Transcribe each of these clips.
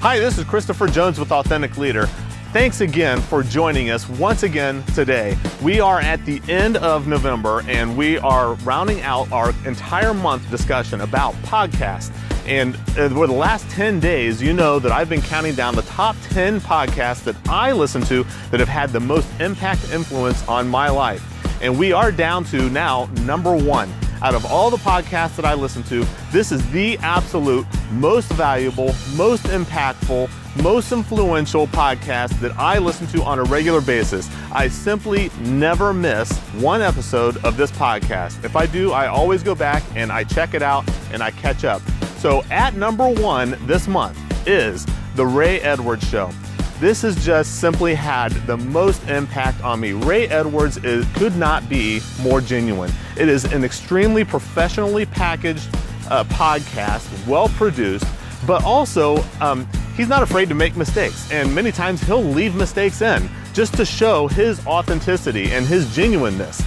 Hi, this is Christopher Jones with Authentic Leader. Thanks again for joining us once again today. We are at the end of November and we are rounding out our entire month discussion about podcasts. And for the last 10 days, you know that I've been counting down the top 10 podcasts that I listen to that have had the most impact and influence on my life. And we are down to now number 1. Out of all the podcasts that I listen to, this is the absolute most valuable, most impactful, most influential podcast that I listen to on a regular basis. I simply never miss one episode of this podcast. If I do, I always go back and I check it out and I catch up. So at number 1 this month is The Ray Edwards Show. This has just simply had the most impact on me. Ray Edwards could not be more genuine. It is an extremely professionally packaged podcast, well produced, but also he's not afraid to make mistakes. And many times he'll leave mistakes in just to show his authenticity and his genuineness.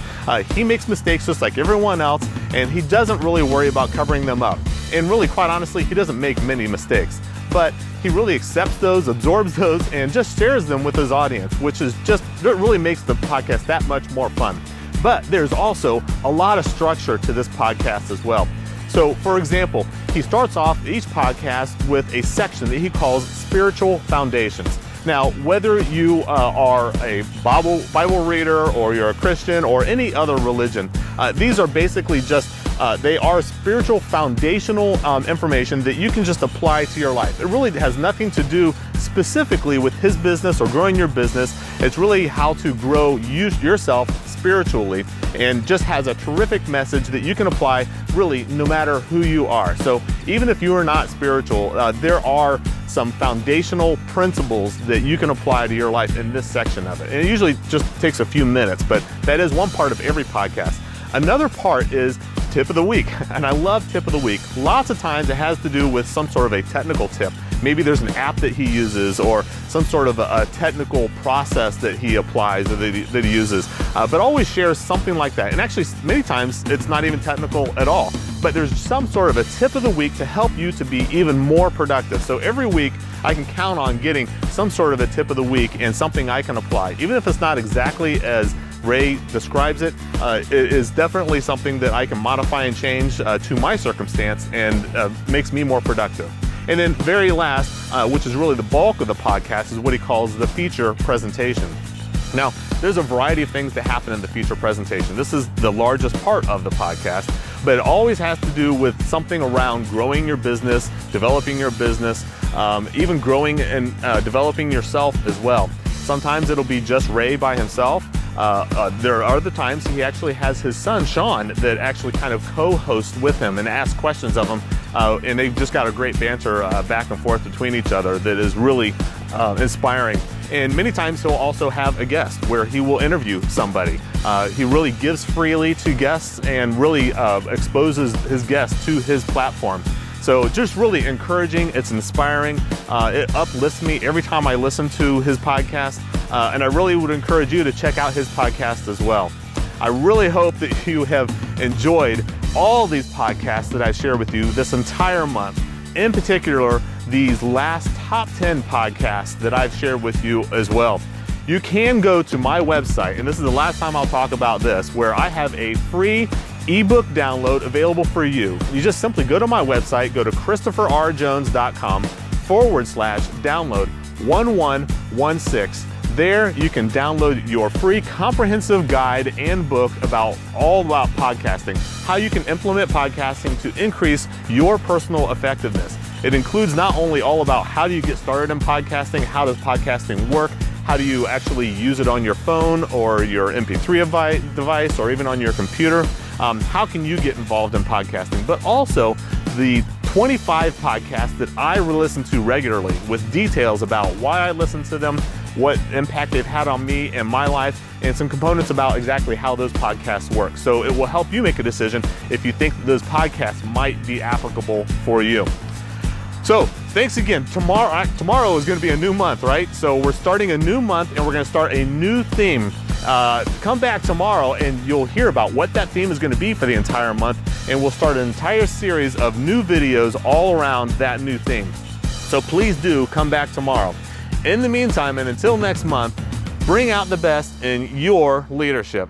He makes mistakes just like everyone else, and he doesn't really worry about covering them up. And really, quite honestly, he doesn't make many mistakes. But he really accepts those, absorbs those, and just shares them with his audience, which is just, it really makes the podcast that much more fun. But there's also a lot of structure to this podcast as well. So, for example, he starts off each podcast with a section that he calls Spiritual Foundations. Now, whether you are a Bible reader or you're a Christian or any other religion, these are basically just they are spiritual foundational information that you can just apply to your life. It really has nothing to do specifically with his business or growing your business. It's really how to grow yourself spiritually, and just has a terrific message that you can apply really no matter who you are. So even if you are not spiritual, there are some foundational principles that you can apply to your life in this section of it. And it usually just takes a few minutes, but that is one part of every podcast. Another part is Tip of the Week, and I love Tip of the Week. Lots of times it has to do with some sort of a technical tip. Maybe there's an app that he uses or some sort of a technical process that he applies or that he uses, but always shares something like that. And actually, many times it's not even technical at all, but there's some sort of a tip of the week to help you to be even more productive. So every week I can count on getting some sort of a tip of the week and something I can apply. Even if it's not exactly as Ray describes it, it is definitely something that I can modify and change to my circumstance and makes me more productive. And then very last, which is really the bulk of the podcast, is what he calls the feature presentation. Now, there's a variety of things that happen in the feature presentation. This is the largest part of the podcast, but it always has to do with something around growing your business, developing your business, even growing and developing yourself as well. Sometimes it'll be just Ray by himself. There are other times he actually has his son, Sean, that actually kind of co-hosts with him and asks questions of him. And they've just got a great banter back and forth between each other that is really inspiring. And many times he'll also have a guest where he will interview somebody. He really gives freely to guests and really exposes his guests to his platform. So just really encouraging, it's inspiring, it uplifts me every time I listen to his podcast, and I really would encourage you to check out his podcast as well. I really hope that you have enjoyed all these podcasts that I share with you this entire month, in particular, these last top 10 podcasts that I've shared with you as well. You can go to my website, and this is the last time I'll talk about this, where I have a free ebook download available for you. You just simply go to my website, go to christopherrjones.com/download 1116. There you can download your free comprehensive guide and book all about podcasting, how you can implement podcasting to increase your personal effectiveness. It includes not only all about how do you get started in podcasting, how does podcasting work, how do you actually use it on your phone or your MP3 device or even on your computer, how can you get involved in podcasting, but also the 25 podcasts that I listen to regularly with details about why I listen to them, what impact they've had on me and my life, and some components about exactly how those podcasts work. So it will help you make a decision if you think those podcasts might be applicable for you. So thanks again. Tomorrow is going to be a new month, right? So we're starting a new month and we're going to start a new theme. Come back tomorrow and you'll hear about what that theme is going to be for the entire month, and we'll start an entire series of new videos all around that new theme. So please do come back tomorrow. In the meantime, and until next month, bring out the best in your leadership.